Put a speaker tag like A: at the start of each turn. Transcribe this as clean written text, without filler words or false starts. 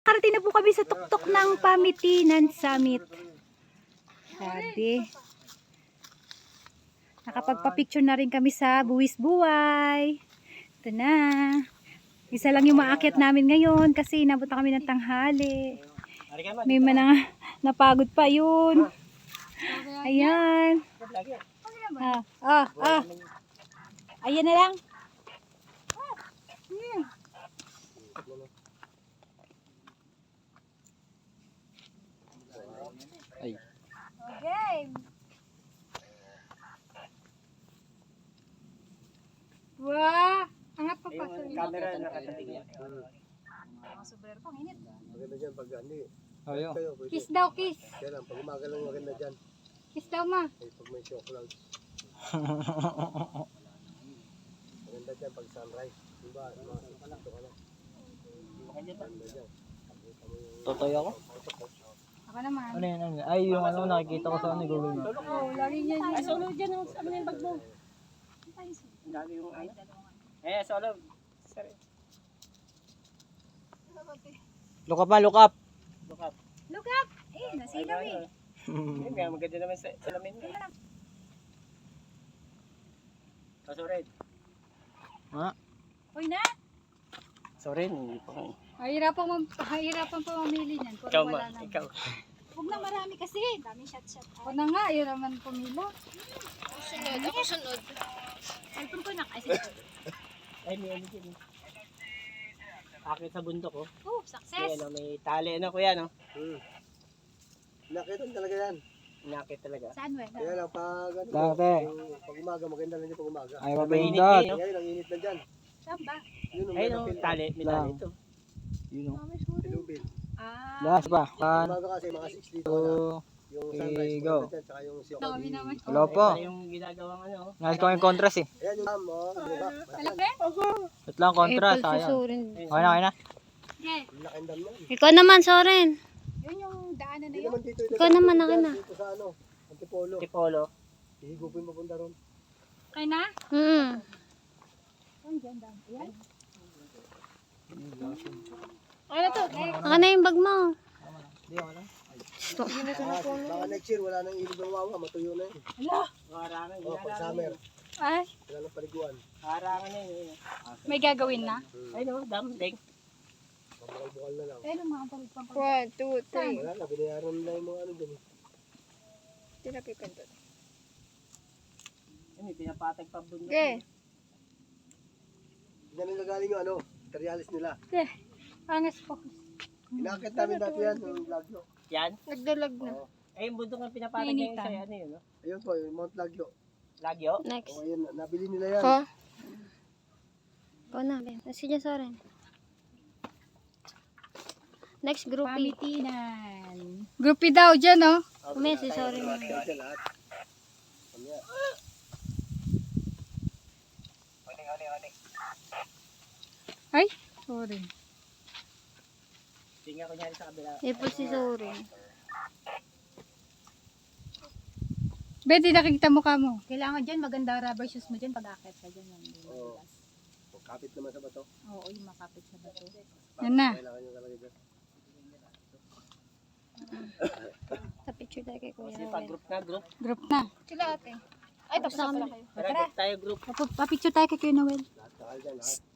A: Nakarating na po kami sa tuktok ng Pamitinan Summit. Sabi. Nakapagpa-picture na rin kami sa Buwis Buway. Ito na. Isa lang yung maakyat namin ngayon kasi inabot na kami ng tanghali. May mga napagod pa yun. Ayan. Ayan na lang.
B: Ay.
A: Okay. Wah, angat pa pa.
C: Camera nakatatig niya.
A: Mga sobrero pang init.
D: Maganda dyan pag ano eh.
B: Ayo.
D: Kayo, pwede.
A: Kiss daw, kiss.
D: Kaya lang, pag umaga lang maganda dyan.
A: Kiss daw, ma.
D: Ay, pag may show clouds. Maganda dyan pag sunrise. Diba, mga sito ka lang. Maganda dyan.
B: Totoy ako?
A: Ako naman.
B: Ano yan? Ay, yung ano nakikita ko sa ano, Google Maps.
A: Oh, lagi niya niya.
C: Ay, solo dyan ang sabi ng bag mo. Ang dami yung ano. Solo. Sorry.
B: Look up, look up.
C: Look up.
A: Look up. Eh, nasilaw eh.
C: Ayun nga, maganda naman sa salamin mo. Sorry.
B: Ha?
A: Uy na.
C: Sorry, hindi pa kayo.
A: Hahirapan pa mamili niyan. Puro
C: Ikaw
A: wala
C: ma,
A: naman.
C: ikaw.
A: Huwag na marami kasi. Dami shot. Ako na nga, yun naman pumila.
E: Ako sunod.
A: Cellphone ko na.
C: Ay, may ano dyan. Akit sa bundok, oh.
A: Oh,
C: May,
A: success.
C: ano, may tali, ano, kuya, no?
D: Nakita talaga yan.
C: Inakit talaga.
A: Saan we?
D: Kaya lang, pag ano,
B: Dati.
D: pag umaga, maganda lang yung pag umaga.
B: Ay,
C: Mainit
B: mabindot.
C: eh, no?
D: Ngayon, ang init na dyan.
A: Saan ba?
D: Yun ang
C: Ay,
D: meron
C: no,
D: pin-
C: tali, may
B: Lang.
C: tali ito.
B: Yun o.
D: Pilupin.
A: Ah.
B: Last ba?
D: Pag umaga kasi, mga 6 dito na.
B: So,
D: Yung
B: Okay,
D: sunrise,
B: go.
D: maganda dyan, tsaka yung siyo.
A: Kami naman.
B: hello po.
C: Ito yung ginagawang ano, oh.
B: Nais ko yung contrast eh.
D: Ayan yung ma'am, oh. Diba?
A: Alam mo?
B: Ito lang contrast, sayang. Okay na, okay na.
A: Yeah.
D: Ang laking dam yan.
E: Ikaw naman, Soren.
A: Yun yung daanan na
D: Hindi
A: yun.
D: naman dito.
E: Ikaw naman,
D: dyan,
E: akin na.
D: Dito sa ano, Antipolo.
C: Tipolo.
D: Hihigupin papunta ron.
A: Kaya na? Ang ganda. Ayan. Okay na to.
E: Ako na yung bag mo.
D: Baka next year, wala nang ilog ng wawa. Matuyo na yun.
A: Hala.
C: Harangan,
D: Oh, pag summer,
A: Ay,
D: wala nang paliguan.
C: harangan na yun.
A: may gagawin na.
C: Ay, no, damdeng.
D: Pabukal-bukal na lang.
A: Ayun ang mga palit-pang.
E: 1, 2, 3.
D: Wala na, binayaran na yung mga ano dyan.
E: Tinapipindot.
C: Ay, may pinapatag pa bundok.
E: Okay.
D: Yan ang gagaling yung ano, materialis nila.
A: Angas po.
D: Inakit namin dati yan, yung Lagyo.
C: Yan.
E: Nagdalag na.
C: Ay, yung bundok na pinapatag niya yung
A: Nainitan.
C: isa, ano yun, no?
D: Ayun po, yung Mount Lagyo.
C: Lagyo.
E: Next.
D: O ayun, nabili nila yan.
E: Ko. Ko na. Sige, Soren. Next groupie.
A: Pamitinan.
E: Groupie daw dyan, oh.
D: Mamaya
E: si sorry.
D: Dyan lahat. Mamaya.
A: Ay, sorry.
C: Tingnan ko niyan sa kabila.
E: Ipot si Soren.
A: Betty, nakikita mo ka mo. Kailangan dyan, maganda rubber shoes mo dyan pag-akit ka dyan.
D: Oo. Kapit naman sa bato.
A: Oo, yung makapit sa bato. Yan na.
D: Kailangan nyo talaga dyan.
E: Sa picture tayo kay Kuya
C: Kasi pag
E: Roel.
C: group na, group.
A: Group na.
E: Sila ate. Ay, tapos na kami.
C: Tara, group tayo, group.
A: Papicture tayo kay Kuya Noel.
D: Lahat sakal dyan, lahat.